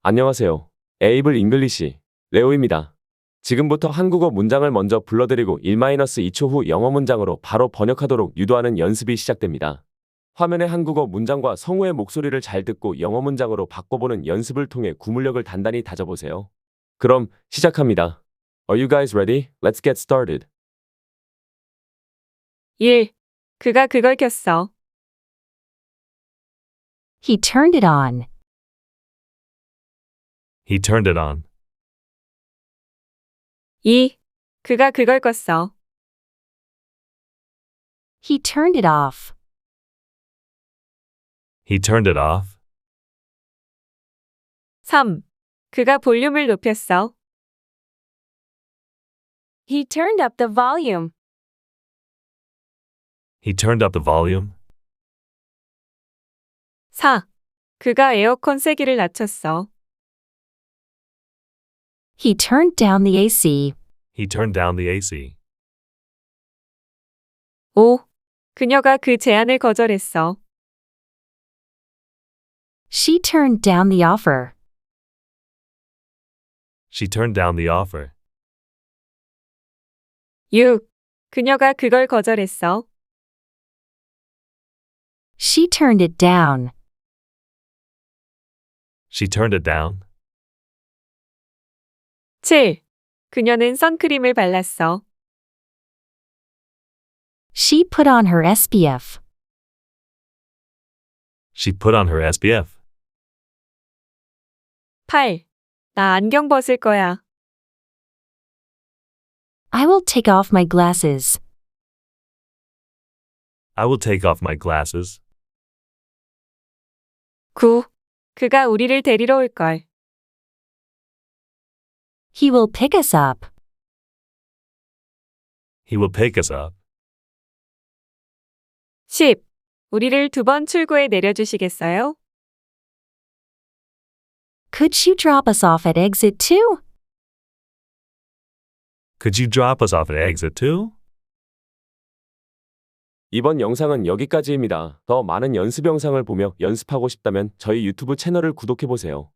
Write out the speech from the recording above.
안녕하세요. 에이블 잉글리시 레오입니다. 지금부터 한국어 문장을 먼저 불러드리고 1-2초 후 영어 문장으로 바로 번역하도록 유도하는 연습이 시작됩니다. 화면의 한국어 문장과 성우의 목소리를 잘 듣고 영어 문장으로 바꿔보는 연습을 통해 구문력을 단단히 다져보세요. 그럼 시작합니다. Are you guys ready? Let's get started. 1. 그가 그걸 켰어. He turned it on. He turned it on. 2. 그가 그걸 껐어. He turned it off. He turned it off. 3. 그가 볼륨을 높였어. He turned up the volume. He turned up the volume. 4. 그가 에어컨 세기를 낮췄어. He turned down the AC. He turned down the AC. 5. 그녀가 그 제안을 거절했어. She turned down the offer. She turned down the offer. 6. 그녀가 그걸 거절했어. She turned it down. She turned it down. 7. 그녀는 선크림을 발랐어. She put on her SPF. She put on her SPF. 8. 나 안경 벗을 거야. I will take off my glasses. I will take off my glasses. 9. 그가 우리를 데리러 올 걸. He will pick us up. He will pick us up. 10. 우리를 2번 출구에 내려주시겠어요? Could you drop us off at exit 2? Could you drop us off at exit 2? 이번 영상은 여기까지입니다. 더 많은 연습 영상을 보며 연습하고 싶다면 저희 유튜브 채널을 구독해보세요.